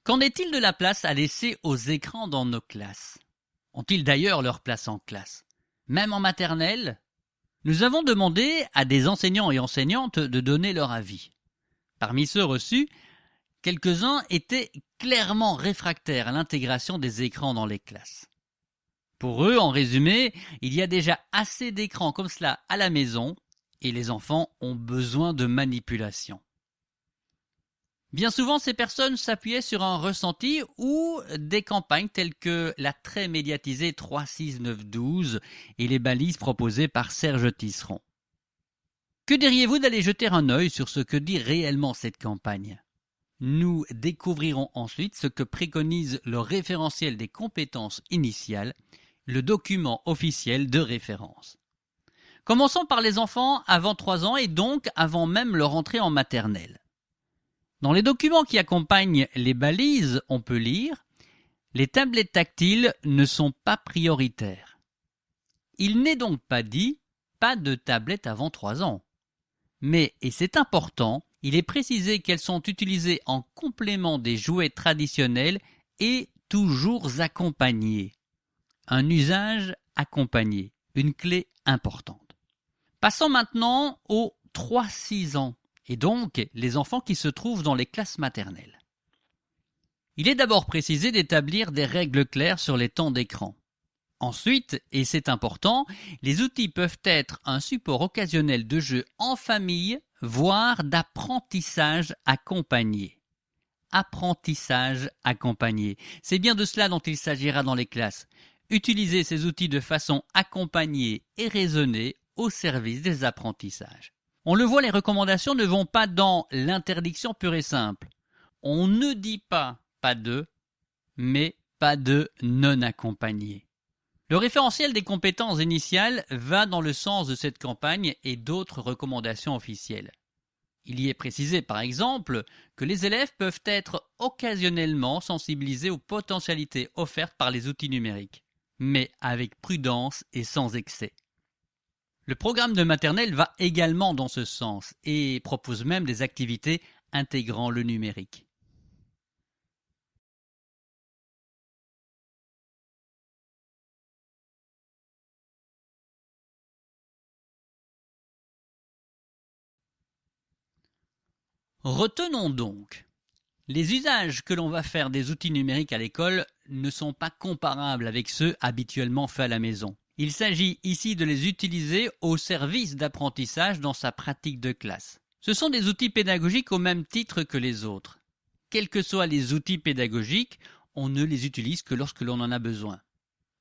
Qu'en est-il de la place à laisser aux écrans dans nos classes? Ont-ils d'ailleurs leur place en classe? Même en maternelle? Nous avons demandé à des enseignants et enseignantes de donner leur avis. Parmi ceux reçus, quelques-uns étaient clairement réfractaires à l'intégration des écrans dans les classes. Pour eux, en résumé, il y a déjà assez d'écrans comme cela à la maison et les enfants ont besoin de manipulation. Bien souvent, ces personnes s'appuyaient sur un ressenti ou des campagnes telles que la très médiatisée 36912 et les balises proposées par Serge Tisseron. Que diriez-vous d'aller jeter un œil sur ce que dit réellement cette campagne? Nous découvrirons ensuite ce que préconise le référentiel des compétences initiales, le document officiel de référence. Commençons par les enfants avant 3 ans et donc avant même leur entrée en maternelle. Dans les documents qui accompagnent les balises, on peut lire « Les tablettes tactiles ne sont pas prioritaires ». Il n'est donc pas dit « pas de tablettes avant 3 ans ». Mais, et c'est important, il est précisé qu'elles sont utilisées en complément des jouets traditionnels et toujours accompagnées. Un usage accompagné, une clé importante. Passons maintenant aux 3-6 ans, et donc les enfants qui se trouvent dans les classes maternelles. Il est d'abord précisé d'établir des règles claires sur les temps d'écran. Ensuite, et c'est important, les outils peuvent être un support occasionnel de jeu en famille, voire d'apprentissage accompagné. Apprentissage accompagné. C'est bien de cela dont il s'agira dans les classes. Utiliser ces outils de façon accompagnée et raisonnée au service des apprentissages. On le voit, les recommandations ne vont pas dans l'interdiction pure et simple. On ne dit pas de, mais pas de non accompagné. Le référentiel des compétences initiales va dans le sens de cette campagne et d'autres recommandations officielles. Il y est précisé par exemple que les élèves peuvent être occasionnellement sensibilisés aux potentialités offertes par les outils numériques, mais avec prudence et sans excès. Le programme de maternelle va également dans ce sens et propose même des activités intégrant le numérique. Retenons donc, les usages que l'on va faire des outils numériques à l'école ne sont pas comparables avec ceux habituellement faits à la maison. Il s'agit ici de les utiliser au service d'apprentissage dans sa pratique de classe. Ce sont des outils pédagogiques au même titre que les autres. Quels que soient les outils pédagogiques, on ne les utilise que lorsque l'on en a besoin.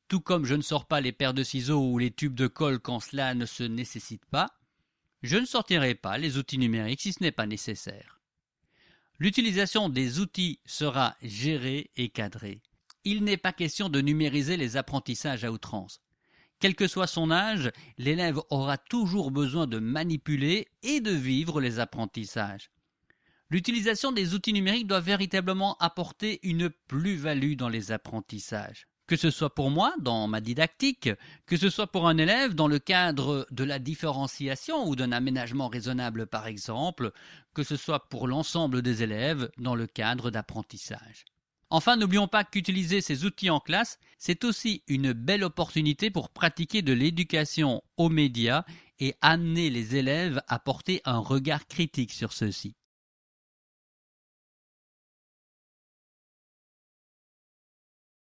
Tout comme je ne sors pas les paires de ciseaux ou les tubes de colle quand cela ne se nécessite pas, je ne sortirai pas les outils numériques si ce n'est pas nécessaire. L'utilisation des outils sera gérée et cadrée. Il n'est pas question de numériser les apprentissages à outrance. Quel que soit son âge, l'élève aura toujours besoin de manipuler et de vivre les apprentissages. L'utilisation des outils numériques doit véritablement apporter une plus-value dans les apprentissages. Que ce soit pour moi, dans ma didactique, que ce soit pour un élève dans le cadre de la différenciation ou d'un aménagement raisonnable par exemple, que ce soit pour l'ensemble des élèves dans le cadre d'apprentissage. Enfin, n'oublions pas qu'utiliser ces outils en classe, c'est aussi une belle opportunité pour pratiquer de l'éducation aux médias et amener les élèves à porter un regard critique sur ceux-ci.